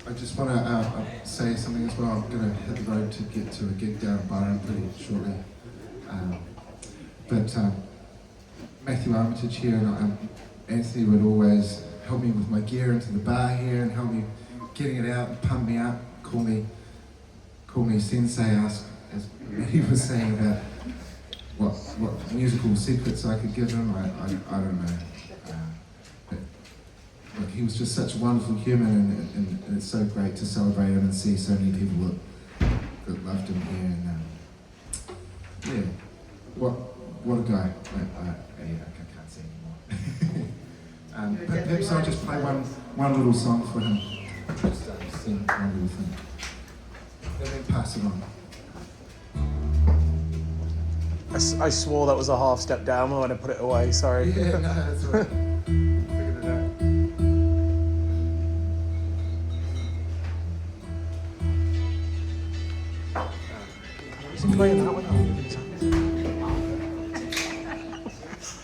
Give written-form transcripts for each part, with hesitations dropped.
I just want to say something as well. I'm going to hit the road to get to a gig down in Byron pretty shortly. But Matthew Armitage here and Anthony would always help me with my gear into the bar here and help me getting it out and pump me up, call me sensei, ask, as he was saying about what musical secrets I could give him. I don't know. But he was just such a wonderful human, and it's so great to celebrate him and see so many people that loved him here. And yeah, what a guy. I can't say anymore. Perhaps I'll just play one little song for him. Just sing one little thing, and then pass it on. I swore that was a half step down when I put it away. Sorry. Yeah, no, that's all right. Figured it out. Is he playing that one?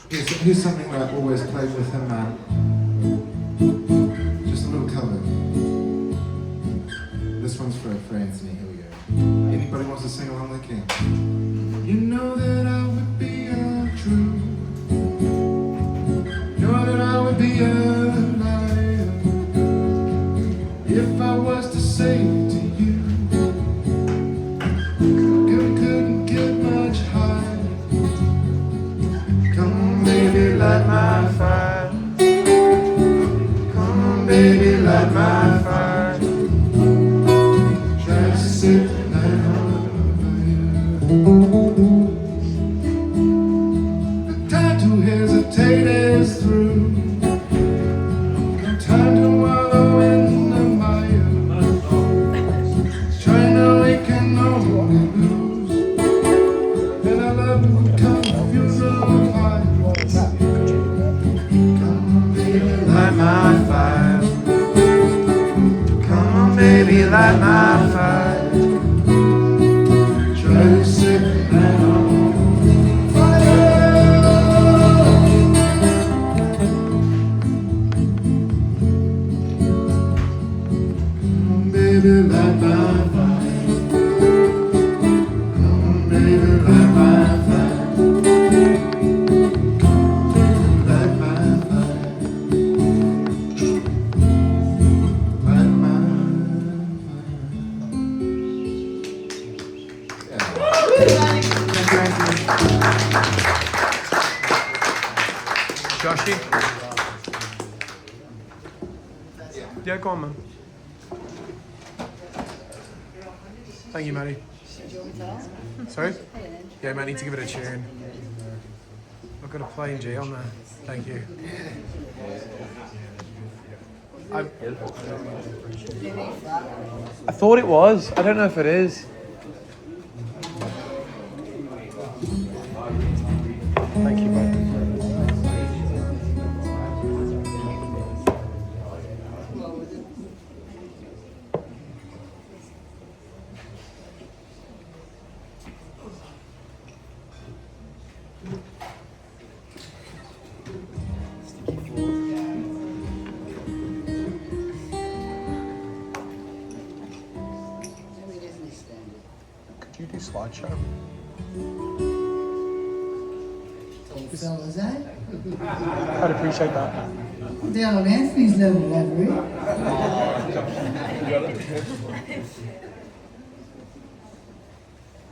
Here's something that I always played with him, just a little cover. This one's for Anthony, here we go. Anybody wants to sing along, they can. You know that I would be untrue. Know that I would be a liar if I was to say to you, couldn't get much higher. Come on, baby, light my fire. Come on, baby, light my fire. Try to set the night on fire. The time to hesitate is through. No time to wallow in the mire. Trying to we can only lose. And I love to confuse our minds. Come on, baby, light my fire. Come on, baby, light my fire. Try to set the night on fire. Come on, baby, light my fire. Come on, baby, light my fire. Come on, baby, light my fire. Light my Joshy? Yeah, go on, man. Thank you, Maddie. Sorry? Yeah, man, I need to give it a tune. I've got a plain G on there. Thank you. I thought it was. I don't know if it is. Thank you, bud. Could you do slideshow? Fellas, eh? I'd appreciate that. I'm down on Anthony's level over here.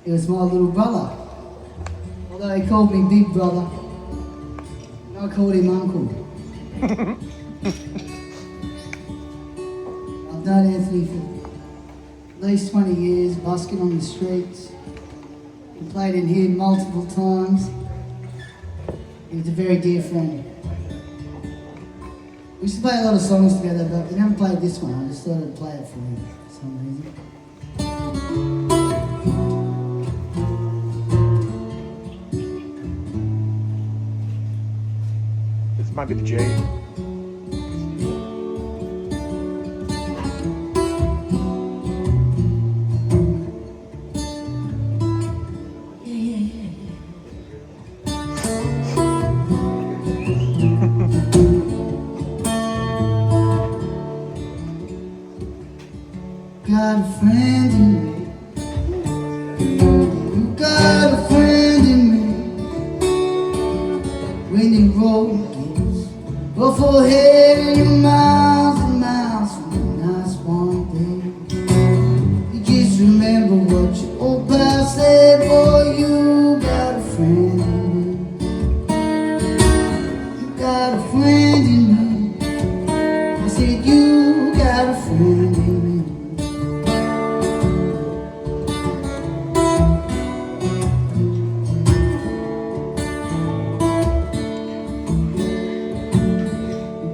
He was my little brother. Although he called me big brother, I called him uncle. I've known Anthony for at least 20 years, busking on the streets. He played in here multiple times. He was a very dear friend. We used to play a lot of songs together, but we never played this one. I just thought I'd play it for you for some reason. This might be the J. got a friend in me. You got a friend in me. When the road gets rough ahead and you're miles and miles from a nice warm day, you just remember what your old pal said. Boy, you got a friend in me. You got a friend in me. I said you got a friend in me.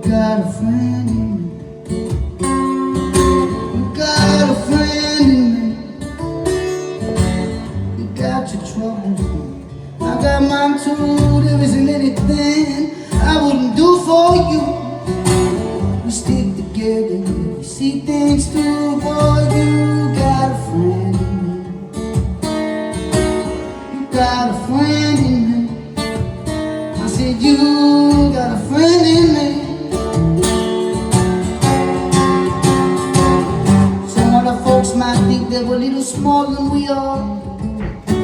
Got a friend in me. You got a friend in me. You got your troubles, I got mine too. There isn't anything I wouldn't do for you. We stick together, we see things through. Boy, you got a friend in me. You got a friend in me. I said you got a friend in me. Folks might think that we're a little smaller than we are,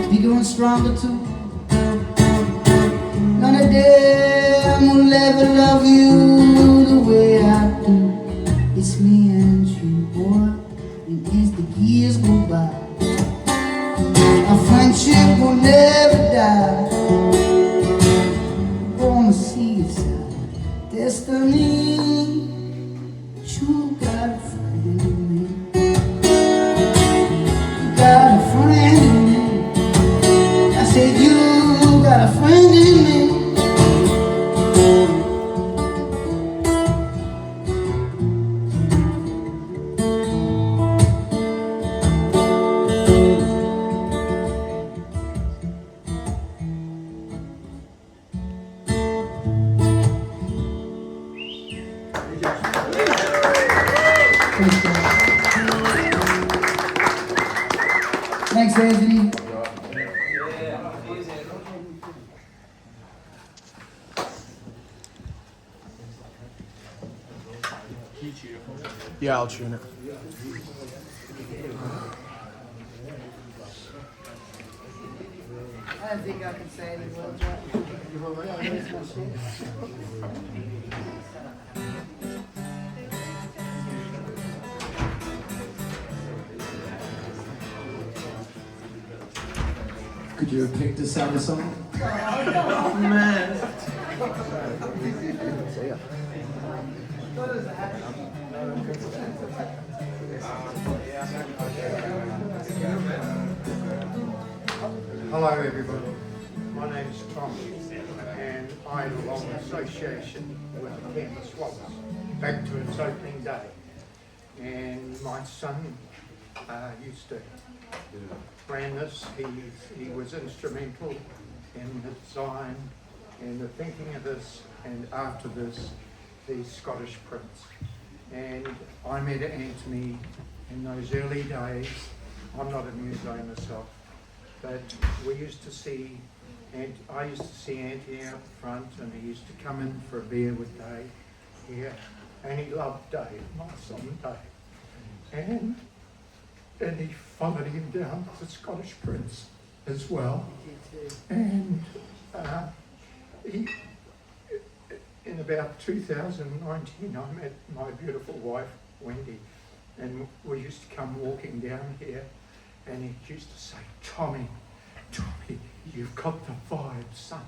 bigger and stronger too. None of them will ever love you the way I do. It's me and you, boy, and as the years go by, our friendship will never die. We're on the seaside, destiny. You got a friend in me. Got a friend in me. I said you got a friend in me. Thanks, Anthony. Yeah, I'll tune it. I don't think I can say any words Could you have picked us out a song? Hello everybody, my name's Tom and I belong in association with the Campus Swabs back to its opening day, and my son used to ran this. He was instrumental in the design and the thinking of this, and after this the Scottish prints. And I met Anthony in those early days. I'm not a muso myself, but we used to see, and I used to see Anthony out front, and he used to come in for a beer with Dave here, and he loved Dave, my son Dave. And he followed him down to the Scottish Prince as well. And he, in about 2019, I met my beautiful wife, Wendy, and we used to come walking down here, and he used to say, Tommy, you've got the vibes, son.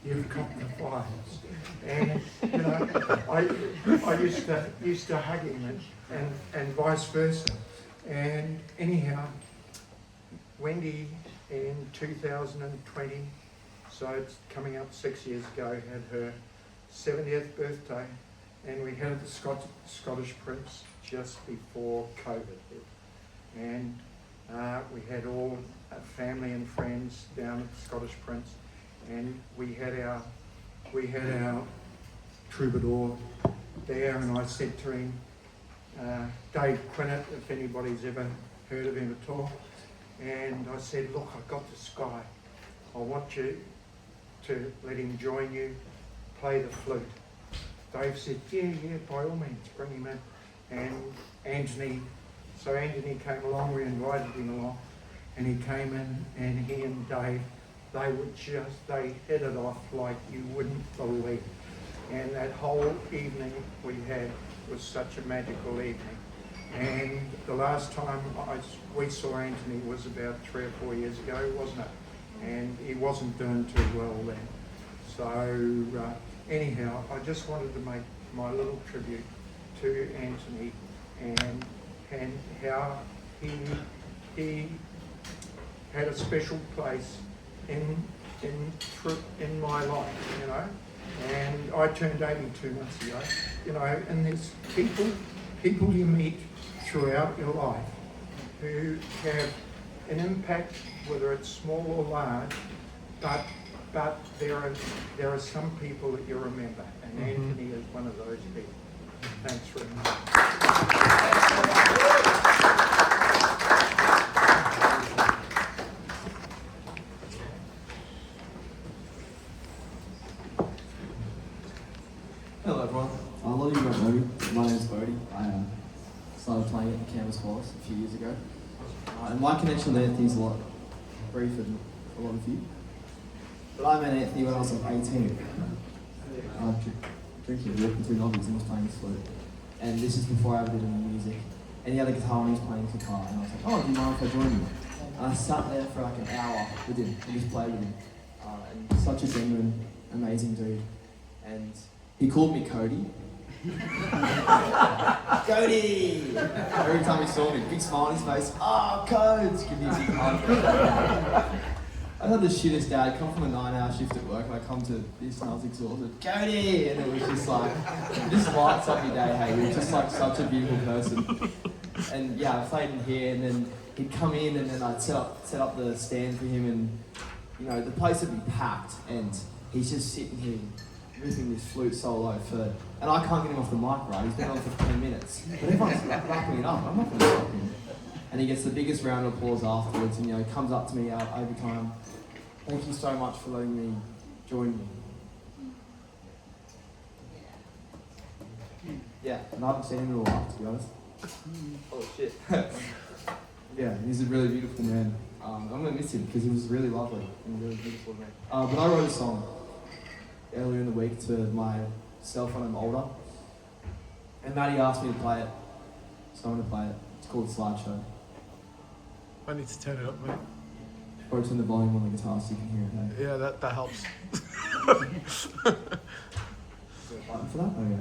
You've got the vibes. And, you know, I used to hug him and vice versa. And anyhow, Wendy in 2020, so it's coming up 6 years ago, had her 70th birthday, and we had the Scottish Prince just before COVID hit. And we had all family and friends down at the Scottish Prince, and we had our troubadour there, and I said to him, Dave Quinnett, if anybody's ever heard of him at all, and I said, look, I've got this guy, I want you to let him join you, play the flute. Dave said, yeah, by all means, bring him in. And Anthony So Anthony came along, we invited him along, and he came in, and he and Dave, they hit it off like you wouldn't believe. And that whole evening we had was such a magical evening. And the last time we saw Anthony was about 3 or 4 years ago, wasn't it? And he wasn't doing too well then. So anyhow, I just wanted to make my little tribute to Anthony and how he had a special place in my life, you know. And I turned 82 months ago, you know, and there's people you meet throughout your life who have an impact, whether it's small or large, but there are some people that you remember, and Anthony is one of those people. Thanks very much. Hello everyone, a lot of you don't know me. My name is Bodie. I started playing at the Canvas Force a few years ago. And my connection with Anthony is a lot briefer than a lot of you. But I met Anthony when I was like 18. I was drinking, walking through lobbies and was playing his flute. And this is before I ever did any music. And he had a guitar and he was playing guitar. And I was like, oh, do you mind if I join you? And I sat there for like an hour with him and just played with him. And such a genuine, amazing dude. And he called me Cody. Cody! Every time he saw me, big smile on his face. Oh, Codes! Give me a big hug. I had the shittest dad, come from a 9-hour shift at work, and I come to this and I was exhausted. Cody! And it was just like, this lights up your day, hey. You're just like such a beautiful person. And yeah, I played in here, and then he'd come in, and then I'd set up the stand for him, and you know, the place would be packed, and he's just sitting here ripping this flute solo and I can't get him off the mic, right? He's been on for 10 minutes. But everyone's wrapping it up. I'm not going to stop him. And he gets the biggest round of applause afterwards, and you know, he comes up to me over time. Thank you so much for letting me join you. Yeah, and I haven't seen him in a while, to be honest. Oh shit. Yeah, he's a really beautiful man. I'm going to miss him because he was really lovely and really beautiful man. But I wrote a song earlier in the week to myself when I'm older. And Maddie asked me to play it, so I'm going to play it. It's called Slideshow. I need to turn it up, mate. Probably turn the volume on the guitar so you can hear it. Hey? Yeah, that helps. Is there a button for that? Oh yeah.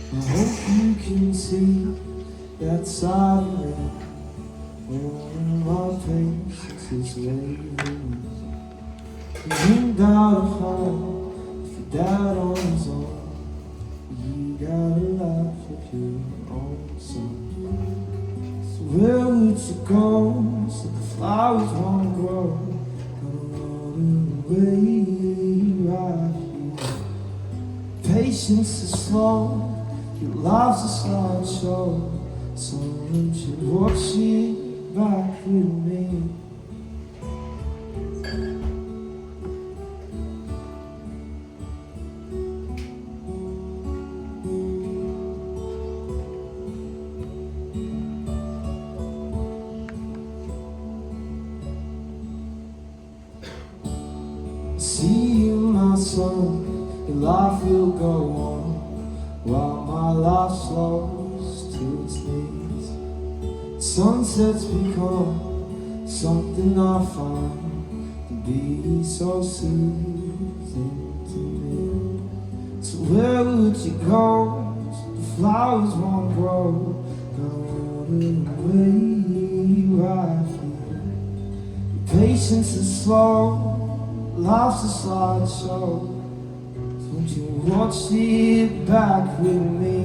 I hope you can see that side of me when my patience is waving. You got a home for dad on his own. You got a life of your own son. So where would you go so the flowers won't grow? Gonna run away right here. Patience is slow. Your life's a slideshow, so won't you watch it back with me? See you, my son, your life will go on while my life slows to its knees. Sunsets become something I find to be so soothing to me. So where would you go so the flowers won't grow? Gone away right here. Your patience is slow, life's a slideshow. Won't you watch it back with me?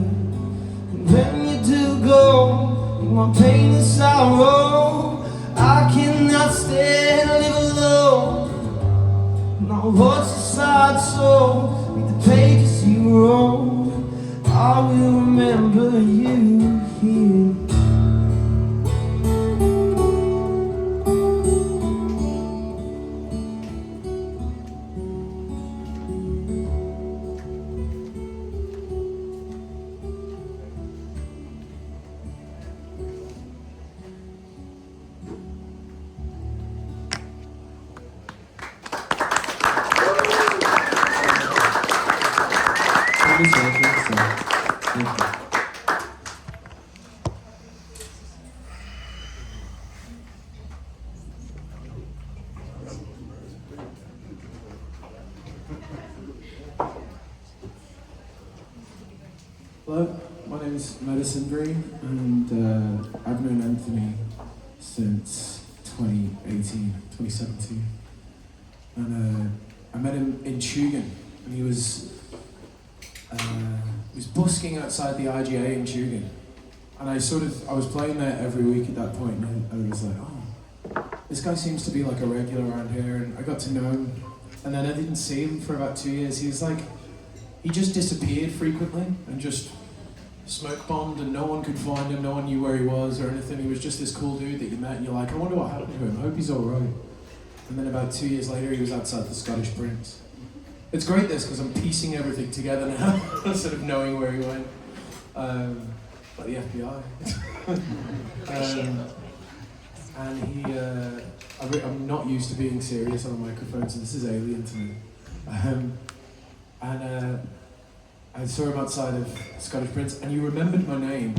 And when you do go, in my pain and sorrow, I cannot stand to live alone. And I'll watch the slideshow, read the pages you wrote. I will remember you here. Hello, my name is Madison Green, and I've known Anthony since 2017. And I met him in Tugan, and he was busking outside the IGA in Tugan. And I was playing there every week at that point, and I was like, oh, this guy seems to be like a regular around here, and I got to know him. And then I didn't see him for about 2 years. He just disappeared frequently and just smoke bombed, and no one could find him, no one knew where he was or anything. He was just this cool dude that you met and you're like, I wonder what happened to him, I hope he's alright. And then about 2 years later he was outside the Scottish Prince. It's great this, because I'm piecing everything together now, sort of knowing where he went. Like the FBI. And he, I'm not used to being serious on a microphone, so this is alien to me. I saw him outside of Scottish Prince, and he remembered my name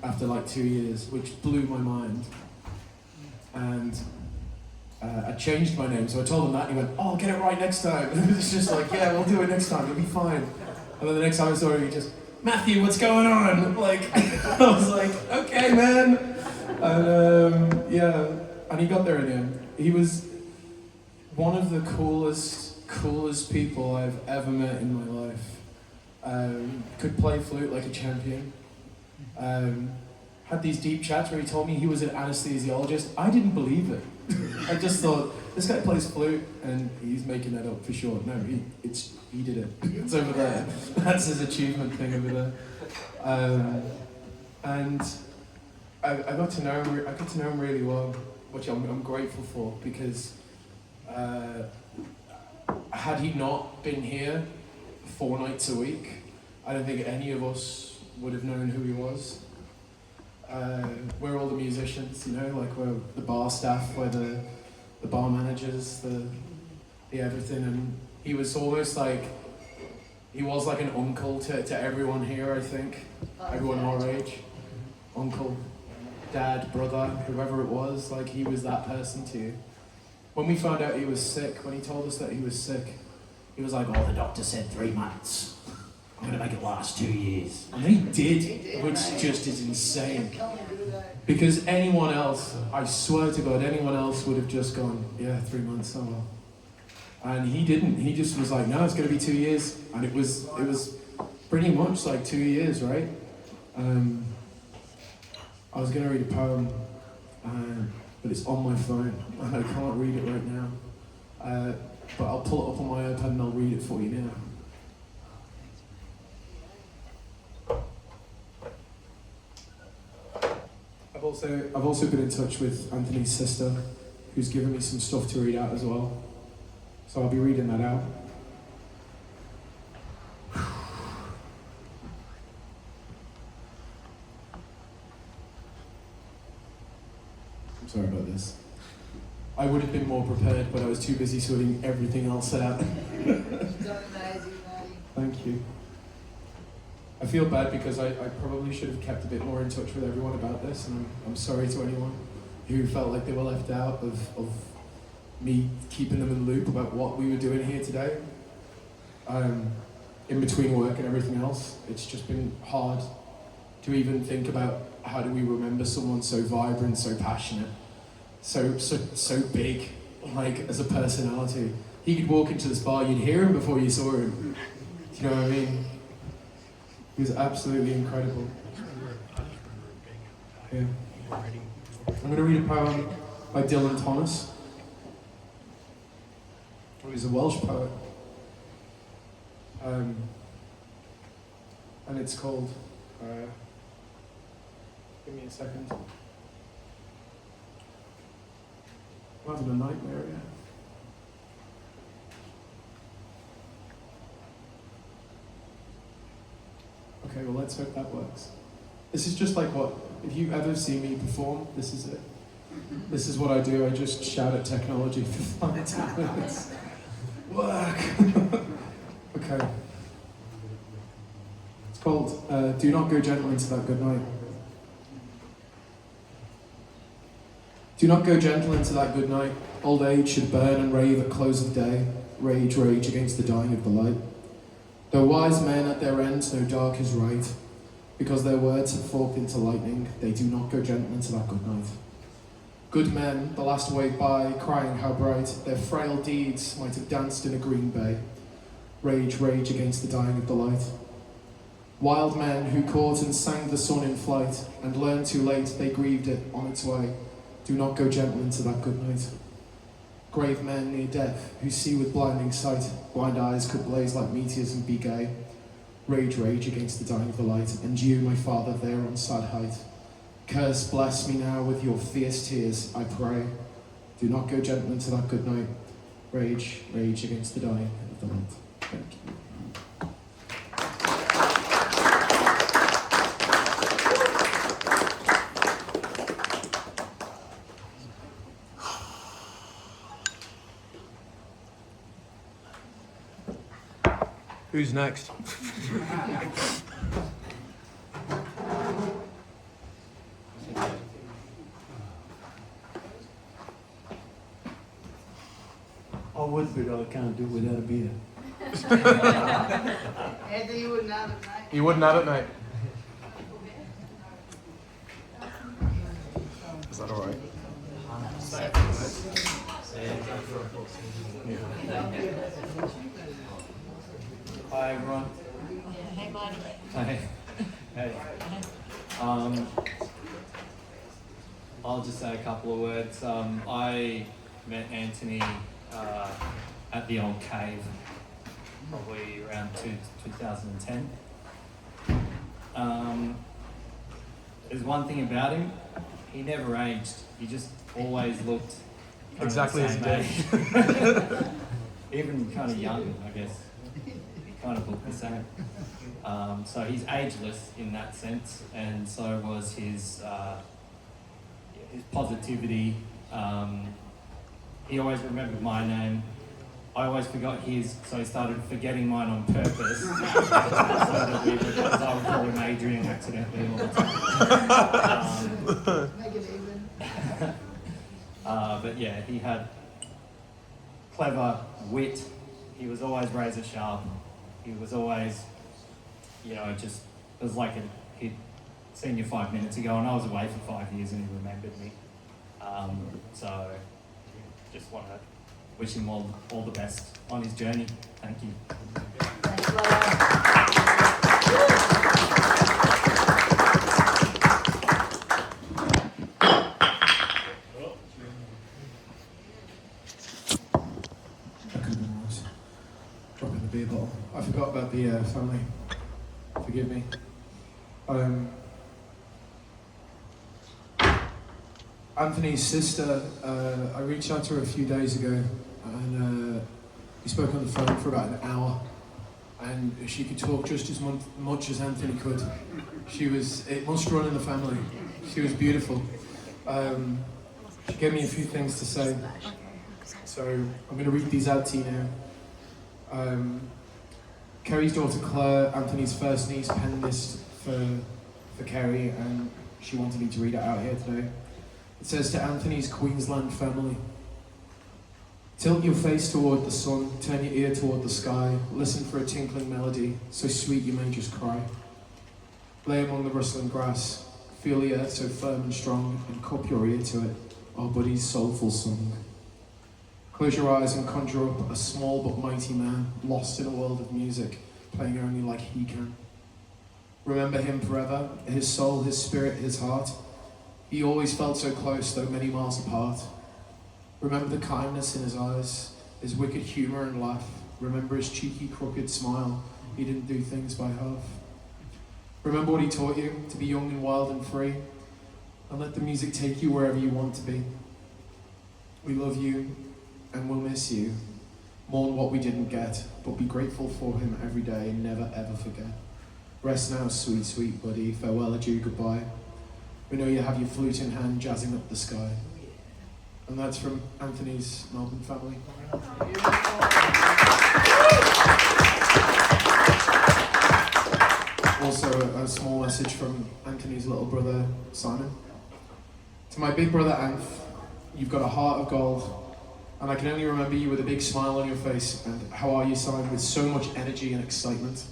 after like 2 years, which blew my mind. And I changed my name, so I told him that, and he went, oh, I'll get it right next time. And it was just like, yeah, we'll do it next time, it'll be fine. And then the next time I saw him, he just, Matthew, what's going on? Like, I was like, okay, man. And yeah, and he got there in the end. He was one of the coolest people I've ever met in my life. Could play flute like a champion. Had these deep chats where he told me he was an anesthesiologist. I didn't believe it. I just thought, this guy plays flute and he's making that up for sure. No, he did it. It's over there. That's his achievement thing over there. And I got to know him really well, which I'm grateful for, because had he not been here 4 nights a week, I don't think any of us would have known who he was. We're all the musicians, you know, like we're the bar staff, we're the bar managers, the everything, and he was almost like, he was like an uncle to everyone here, I think. Everyone our age. Uncle, dad, brother, whoever it was, like he was that person to you. When we found out he was sick, when he told us that he was sick, he was like, oh, the doctor said 3 months. I'm gonna make it last 2 years. And he did, which just is insane. Because anyone else, I swear to God, anyone else would have just gone, yeah, 3 months, oh well. And he didn't, he just was like, no, it's gonna be 2 years. And it was pretty much like 2 years, right? I was gonna read a poem, but it's on my phone, and I can't read it right now. But I'll pull it up on my iPad and I'll read it for you now. I've also been in touch with Anthony's sister, who's given me some stuff to read out as well. So I'll be reading that out. I'm sorry about this. I would have been more prepared, but I was too busy sorting everything else out. Thank you. I feel bad because I probably should have kept a bit more in touch with everyone about this, and I'm sorry to anyone who felt like they were left out of me keeping them in the loop about what we were doing here today. In between work and everything else, it's just been hard to even think about how do we remember someone so vibrant, so passionate, so big, like as a personality. He could walk into this bar, you'd hear him before you saw him. Do you know what I mean? He was absolutely incredible. Yeah. I'm going to read a poem by Dylan Thomas, who is a Welsh poet. and it's called, give me a second. I'm having a nightmare here. Okay, well let's hope that works. This is just like what, if you ever see me perform, this is it. This is what I do, I just shout at technology for 5 minutes. Work! Okay. It's called Do Not Go Gentle Into That Good Night. Do not go gentle into that good night. Old age should burn and rave at close of day. Rage, rage against the dying of the light. Though wise men at their ends know dark is right, because their words have forked into lightning, they do not go gentle into that good night. Good men, the last wave by, crying how bright their frail deeds might have danced in a green bay. Rage, rage against the dying of the light. Wild men who caught and sang the sun in flight, and learned too late they grieved it on its way. Do not go gentle into that good night. Grave men near death, who see with blinding sight, blind eyes could blaze like meteors and be gay. Rage, rage against the dying of the light, and you, my father, there on sad height. Curse, bless me now with your fierce tears, I pray. Do not go gentle into that good night. Rage, rage against the dying of the light. Thank you. Who's next? I would, but I can't do it without a beer. Anthony, you wouldn't have it, mate. You wouldn't have it, mate. Is that alright? Hi everyone. Hey, Marty. Hey. Hey. I'll just say a couple of words. I met Anthony at the old cave, probably around 2010. There's one thing about him, he never aged. He just always looked kind Exactly of as the he same did. age. Even kind of young, I guess. Kind of looked the same. So he's ageless in that sense, and so was his positivity. He always remembered my name. I always forgot his, so he started forgetting mine on purpose. So that because I would call him Adrian accidentally all the time. Make it even. But yeah, he had clever wit. He was always razor sharp. He was always, just, it was like he'd seen you 5 minutes ago and I was away for 5 years and he remembered me. So just want to wish him all the best on his journey. Thank you. Thanks, brother. That could have been worse. Dropping the beer bottle. I forgot about the family. Forgive me. Anthony's sister, I reached out to her a few days ago and we spoke on the phone for about an hour and she could talk just as much as Anthony could. It must run in the family. She was beautiful. She gave me a few things to say. So I'm going to read these out to you now. Kerry's daughter Claire, Anthony's first niece, penned this for Kerry and she wanted me to read it out here today. It says to Anthony's Queensland family, tilt your face toward the sun, turn your ear toward the sky, listen for a tinkling melody, so sweet you may just cry. Lay among the rustling grass, feel the earth so firm and strong, and cup your ear to it, our buddy's soulful song. Close your eyes and conjure up a small but mighty man, lost in a world of music, playing only like he can. Remember him forever, his soul, his spirit, his heart. He always felt so close, though many miles apart. Remember the kindness in his eyes, his wicked humour and laugh. Remember his cheeky, crooked smile. He didn't do things by half. Remember what he taught you, to be young and wild and free, and let the music take you wherever you want to be. We love you and we'll miss you. Mourn what we didn't get, but be grateful for him every day and never ever forget. Rest now, sweet, sweet buddy. Farewell, adieu, goodbye. We know you have your flute in hand, jazzing up the sky. And that's from Anthony's Melbourne family. Also, a small message from Anthony's little brother, Simon. To my big brother, Anth, you've got a heart of gold, and I can only remember you with a big smile on your face, and how are you, Simon, with so much energy and excitement.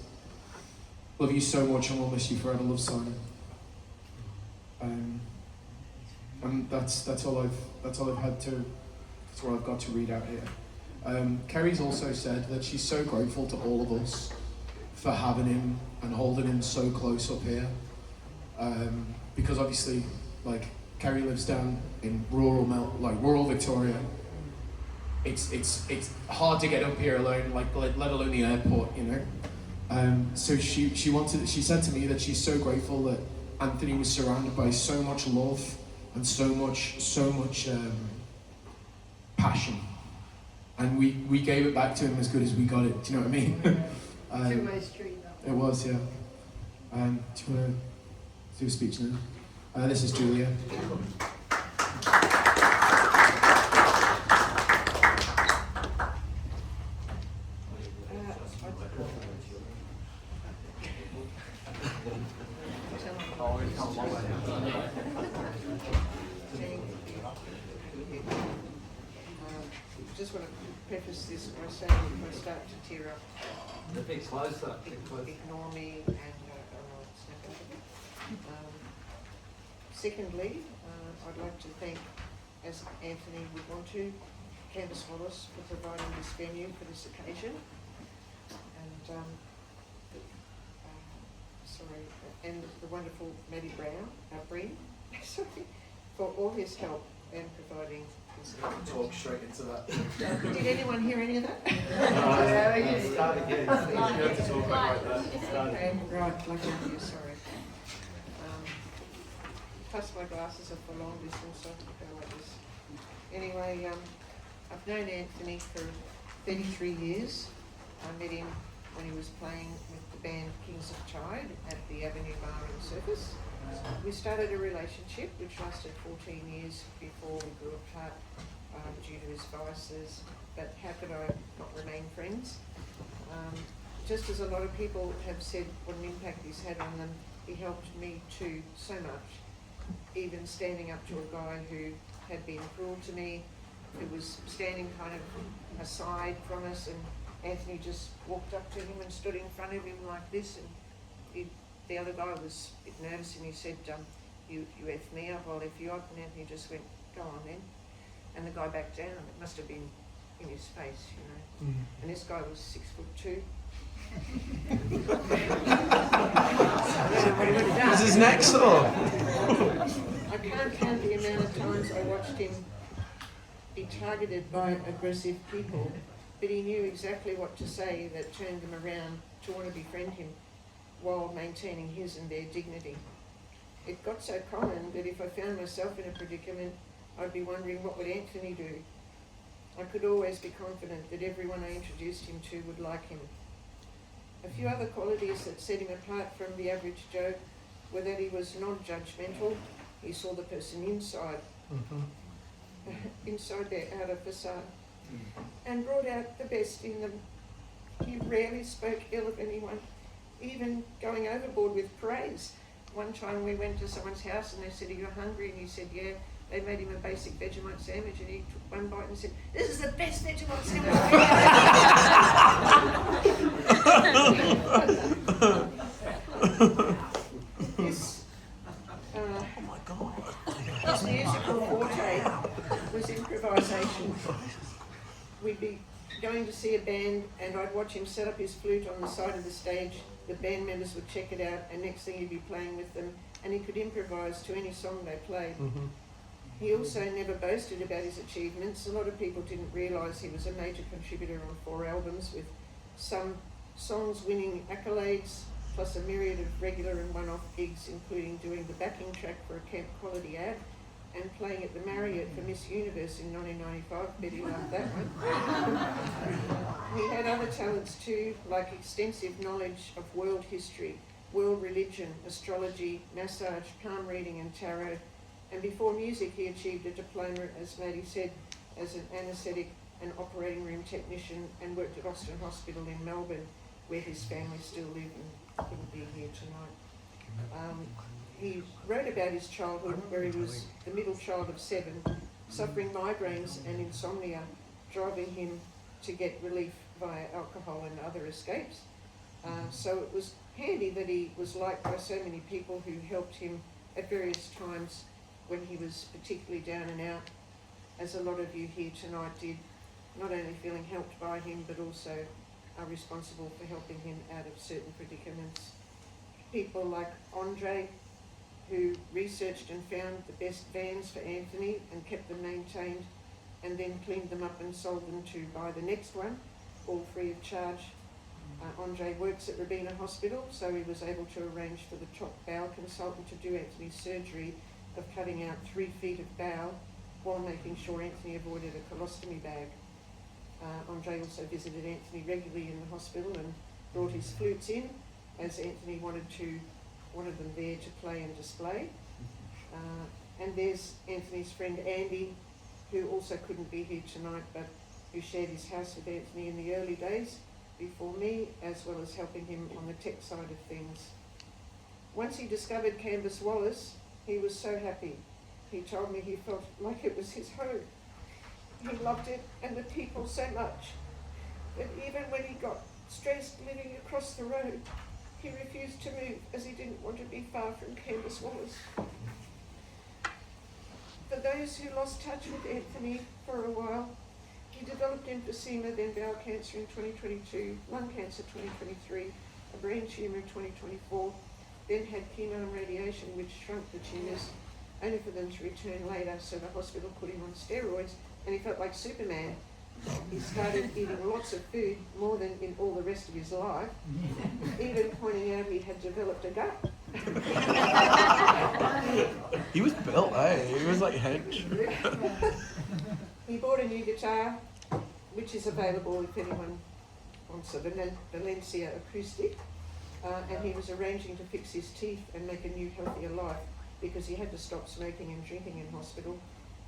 Love you so much, and we'll miss you forever. Love, Simon. And that's all I've had to. That's what I've got to read out here. Kerry's also said that she's so grateful to all of us for having him and holding him so close up here, because obviously, like, Kerry lives down in rural Victoria. It's hard to get up here alone, like let alone the airport, you know. So she said to me that she's so grateful that Anthony was surrounded by so much love and so much passion, and we gave it back to him as good as we got it. Do you know what I mean? Two-way street. It was, yeah. Do you want to do a speech now? This is Julia. Just want to preface this by saying if I start to tear up, A bit closer. ignore me and I'll snap out of it. Secondly, I'd like to thank, as Anthony would want to, Candice Wallace for providing this venue for this occasion, and and the wonderful Maddie Breen, sorry, for all his help and providing this. Talk straight into that. Did anyone hear any of that? Start again. You have to talk like that. Okay, right, like you, sorry. Plus my glasses are for long distance, so I can go like this. Anyway, I've known Anthony for 33 years. I met him when he was playing with the band Kings of Chide at the Avenue Bar and Circus. We started a relationship which lasted 14 years before we grew apart due to his vices, but how could I not remain friends? Just as a lot of people have said what an impact he's had on them, he helped me too so much, even standing up to a guy who had been cruel to me, who was standing kind of aside from us, and Anthony just walked up to him and stood in front of him like this, and the other guy was a bit nervous and he said, you F me up, I'll F you up, and Anthony just went, go on then. And the guy backed down. It must have been in his face, you know. And this guy was 6'2". Was his neck sore? I can't count the amount of times I watched him be targeted by aggressive people, but he knew exactly what to say that turned them around to want to befriend him while maintaining his and their dignity. It got so common that if I found myself in a predicament, I'd be wondering what would Anthony do. I could always be confident that everyone I introduced him to would like him. A few other qualities that set him apart from the average Joe were that he was non-judgmental. He saw the person inside, inside their outer facade, and brought out the best in them. He rarely spoke ill of anyone, even going overboard with praise. One time we went to someone's house and they said, are you hungry? And he said, yeah. They made him a basic Vegemite sandwich and he took one bite and said, this is the best Vegemite sandwich His musical forte was improvisation. We'd be going to see a band and I'd watch him set up his flute on the side of the stage. The band members would check it out and next thing he'd be playing with them and he could improvise to any song they played. He also never boasted about his achievements. A lot of people didn't realise he was a major contributor on 4 albums with some songs winning accolades, plus a myriad of regular and one-off gigs, including doing the backing track for a Camp Quality ad and playing at the Marriott for Miss Universe in 1995. Betty loved that one. He had other talents too, like extensive knowledge of world history, world religion, astrology, massage, palm reading and tarot. And before music, he achieved a diploma, as Maddie said, as an anaesthetic and operating room technician, and worked at Austin Hospital in Melbourne, where his family still live and couldn't be here tonight. He wrote about his childhood, where he was the middle child of 7, suffering migraines and insomnia, driving him to get relief via alcohol and other escapes. So it was handy that he was liked by so many people who helped him at various times when he was particularly down and out, as a lot of you here tonight did, not only feeling helped by him, but also are responsible for helping him out of certain predicaments. People like Andre, who researched and found the best vans for Anthony and kept them maintained, and then cleaned them up and sold them to buy the next one, all free of charge. Andre works at Robina Hospital, so he was able to arrange for the top bowel consultant to do Anthony's surgery of cutting out 3 feet of bowel while making sure Anthony avoided a colostomy bag. Andre also visited Anthony regularly in the hospital and brought his flutes in, as Anthony wanted them there to play and display. And there's Anthony's friend Andy, who also couldn't be here tonight, but who shared his house with Anthony in the early days before me, as well as helping him on the tech side of things. Once he discovered Canvas Wallace, he was so happy. He told me he felt like it was his home. He loved it and the people so much that even when he got stressed living across the road, he refused to move as he didn't want to be far from Canvas Wallace. For those who lost touch with Anthony for a while, he developed emphysema, then bowel cancer in 2022, lung cancer 2023, a brain tumour in 2024, then had chemo and radiation which shrunk the tumours, only for them to return later, so the hospital put him on steroids and he felt like Superman. He started eating lots of food, more than in all the rest of his life, even pointing out he had developed a gut. He was built, eh? He was like hench. He bought a new guitar, which is available if anyone wants a Valencia acoustic, and he was arranging to fix his teeth and make a new, healthier life because he had to stop smoking and drinking in hospital.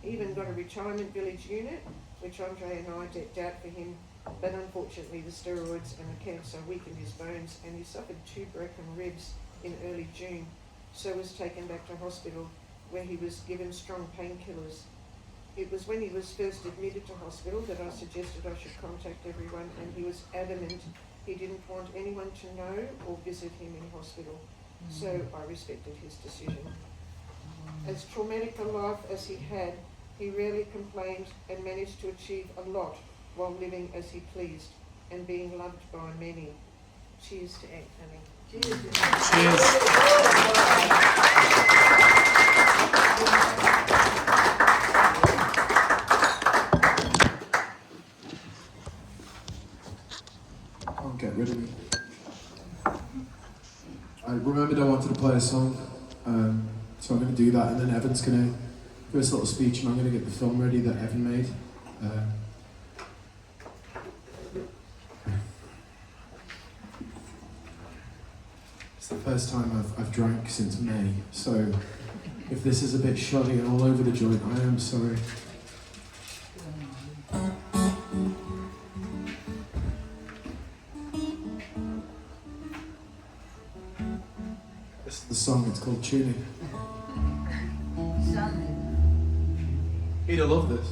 He even got a retirement village unit, which Andre and I decked out for him, but unfortunately the steroids and the cancer weakened his bones and he suffered 2 broken ribs in early June, so was taken back to hospital where he was given strong painkillers. It was when he was first admitted to hospital that I suggested I should contact everyone, and he was adamant he didn't want anyone to know or visit him in hospital, so I respected his decision. As traumatic a life as he had, he rarely complained and managed to achieve a lot while living as he pleased and being loved by many. Cheers to Anthony. Cheers. Can't get rid of me. I remembered I wanted to play a song, so I'm going to do that, and then Evan's going to give us a little speech, and I'm going to get the film ready that Evan made. It's the first time I've drank since May, so if this is a bit shoddy and all over the joint, I am sorry. This is the song, it's called Tuning. He'd have loved this.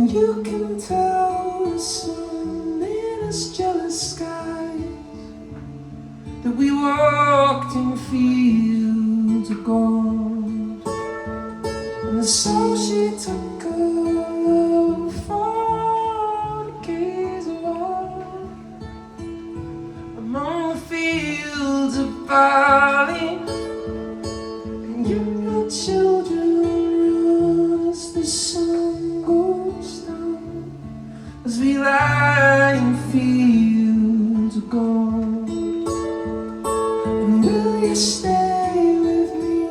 And you can tell the sun in its jealous skies that we walked in fields of gold. And so she took a for to gaze awhile among the fields of barley. And your children as the sun goes down, as we lie in fields of gold. And will you stay with me?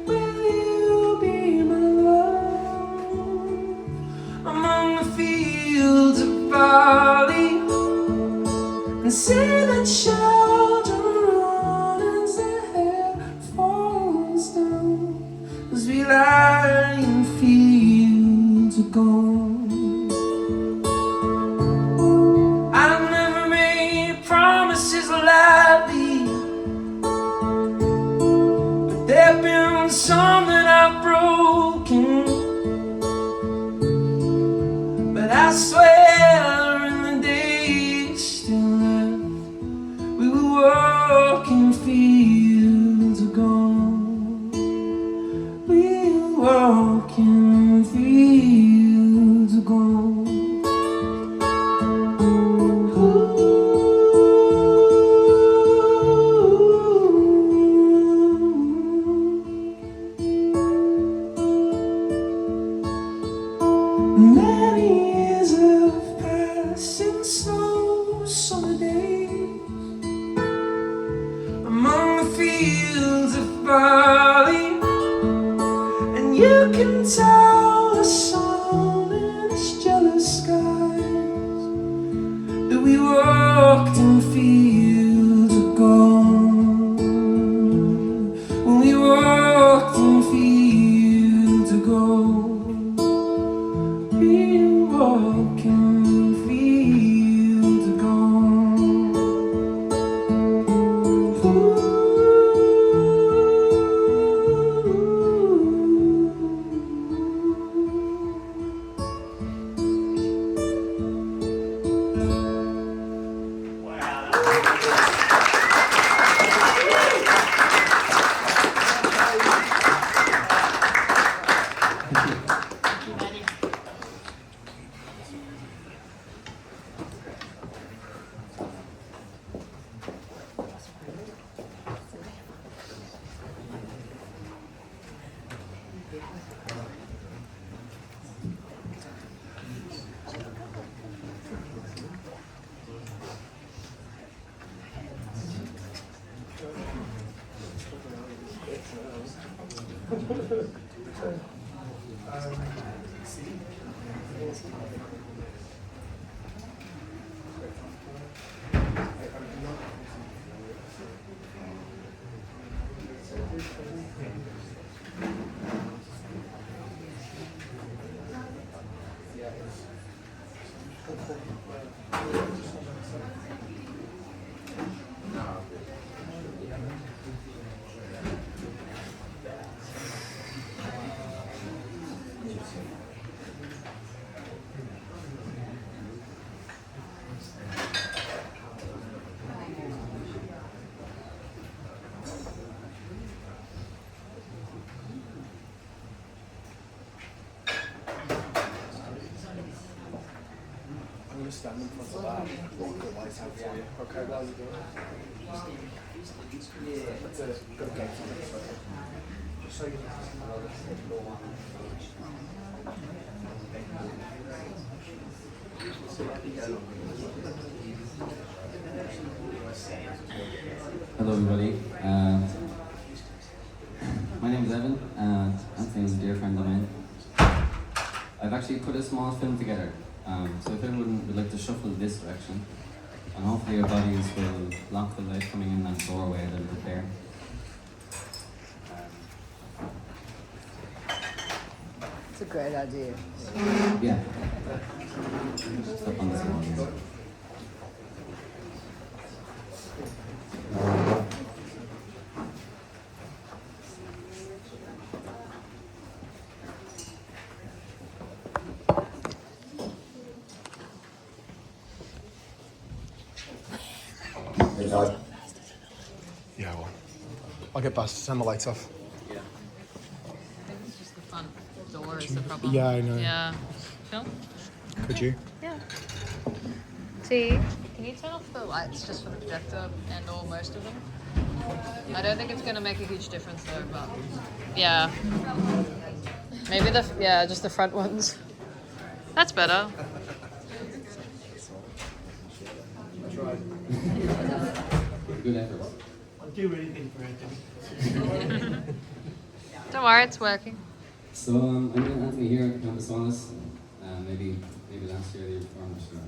Will you be my love among the fields of barley? And say that children run as the hair falls down, as we lie in fields of gold. I've never made promises lightly, but there've been some that I've broken. But I swear in the days still left, we will walk in fields of gold. We'll walk in fields of gold. Many years have passed in slow summer days among the fields of barley. And you can tell the sun in its jealous skies that we walked in fields of gold. When we walked in fields of gold. We walk in fields of gold. I'm gonna stand in front of that and walk the lights out for you. Okay, while you do it. Yeah. That's a good game for me. Just so you Hello everybody, my name is Evan and Anthony's a dear friend of mine. I've actually put a small film together, so if everyone would like to shuffle this direction, and hopefully your bodies will block the light coming in that doorway a little bit there. It's a great idea. Yeah. Step on this one here. I'll get Buzz to turn the lights off. I think it's just the front door is the problem. Yeah, I know. Yeah. Phil? Could you? Yeah. T, can you turn off the lights just for the projector and or most of them? I don't think it's going to make a huge difference though, but yeah. Maybe just the front ones. That's better. Good effort. I'll do anything for Anthony. Don't worry, it's working. So I'm with Anthony here at Campus Honest. Maybe last year, the year before, I'm not sure.